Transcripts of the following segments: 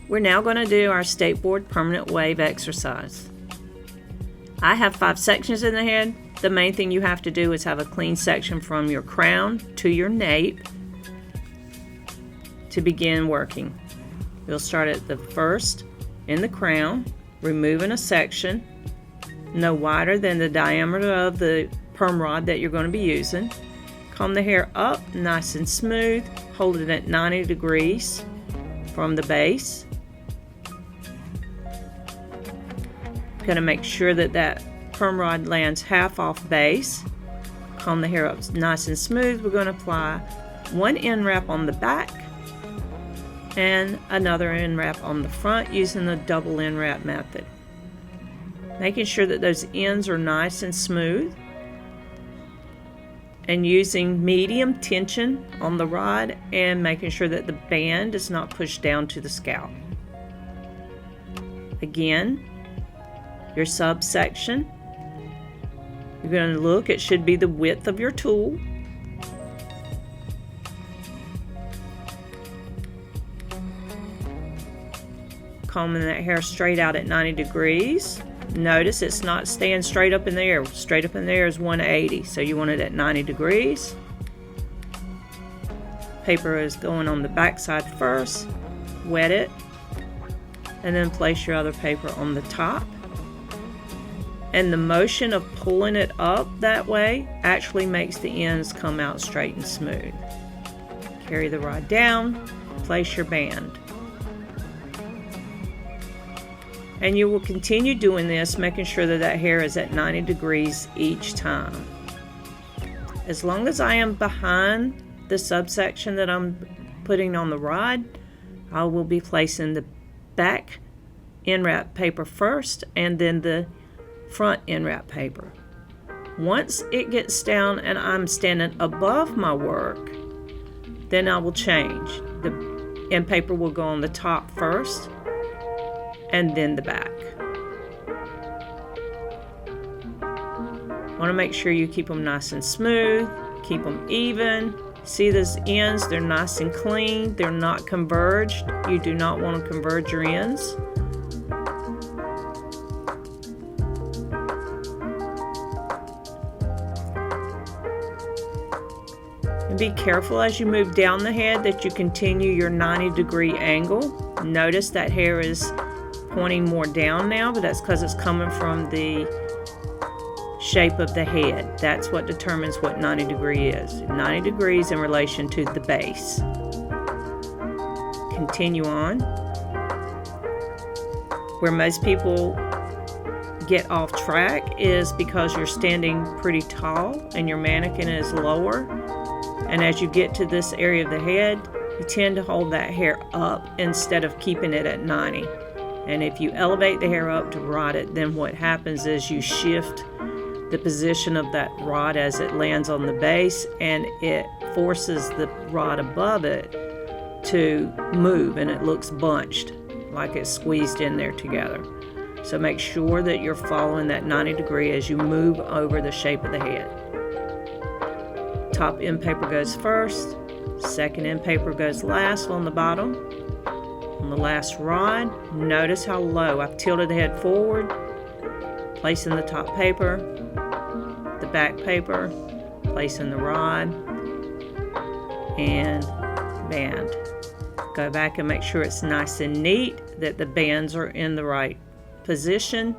We're now going to do our Skateboard permanent wave exercise. I have 5 sections in the head. The main thing you have to do is have a clean section from your crown to your nape to begin working. You'll start at the first in the crown, removing a section no wider than the diameter of the perm rod that you're going to be using. Comb the hair up nice and smooth, hold it at 90 degrees from the base. Going to make sure that that perm rod lands half off base. Comb the hair up nice and smooth. We're going to apply one end wrap on the back and another end wrap on the front using the double end wrap method. Making sure that those ends are nice and smooth and using medium tension on the rod and making sure that the band is not pushed down to the scalp. Again, your subsection, you're going to look, it should be the width of your tool. Combing that hair straight out at 90 degrees. Notice it's not staying straight up in the air. Straight up in the air is 180, so you want it at 90 degrees. Paper is going on the back side first. Wet it, and then place your other paper on the top. And the motion of pulling it up that way actually makes the ends come out straight and smooth. Carry the rod down, place your band. And you will continue doing this, making sure that that hair is at 90 degrees each time. As long as I am behind the subsection that I'm putting on the rod, I will be placing the back end wrap paper first and then the front end wrap paper. Once it gets down and I'm standing above my work, then I will change. The end paper will go on the top first and then the back. Want to make sure you keep them nice and smooth, keep them even. See those ends, they're nice and clean, they're not converged. You do not want to converge your ends. And be careful as you move down the head that you continue your 90-degree angle. Notice that hair is pointing more down now, but that's because it's coming from the shape of the head. That's what determines what 90 degree is. 90 degrees in relation to the base. Continue on. Where most people get off track is because you're standing pretty tall and your mannequin is lower. And as you get to this area of the head, you tend to hold that hair up instead of keeping it at 90. And if you elevate the hair up to rod it, then what happens is you shift the position of that rod as it lands on the base, and it forces the rod above it to move, and it looks bunched, like it's squeezed in there together. So make sure that you're following that 90 degree as you move over the shape of the head. Top end paper goes first, second end paper goes last on the bottom. On the last rod, notice how low I've tilted the head forward, placing the top paper, the back paper, placing the rod, and band. Go back and make sure it's nice and neat, that the bands are in the right position.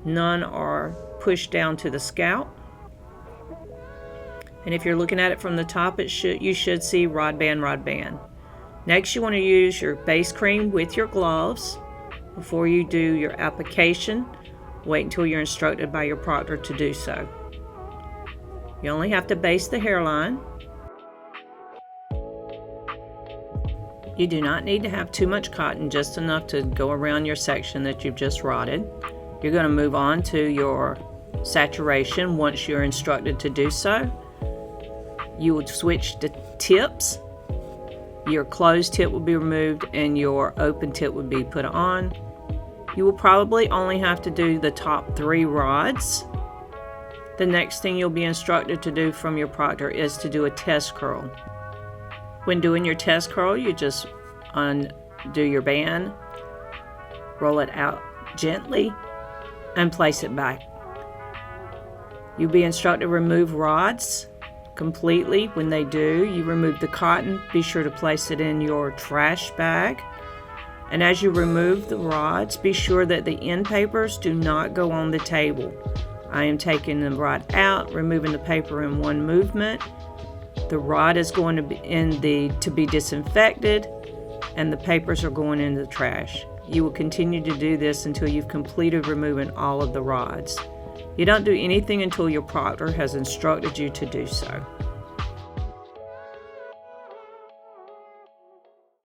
None are pushed down to the scalp. And if you're looking at it from the top, you should see rod band, rod band. Next, you want to use your base cream with your gloves. Before you do your application, wait until you're instructed by your proctor to do so. You only have to base the hairline. You do not need to have too much cotton, just enough to go around your section that you've just rodded. You're going to move on to your saturation once you're instructed to do so. You would switch to tips. Your closed tip will be removed and your open tip would be put on. You will probably only have to do the top 3 rods. The next thing you'll be instructed to do from your proctor is to do a test curl. When doing your test curl, you just do your band, roll it out gently, and place it back. You'll be instructed to remove rods completely. When they do, you remove the cotton. Be sure to place it in your trash bag. And as you remove the rods, be sure that the end papers do not go on the table. I am taking the rod out, removing the paper in one movement. The rod is going to be disinfected, and the papers are going in the trash. You will continue to do this until you've completed removing all of the rods. You don't do anything until your proctor has instructed you to do so.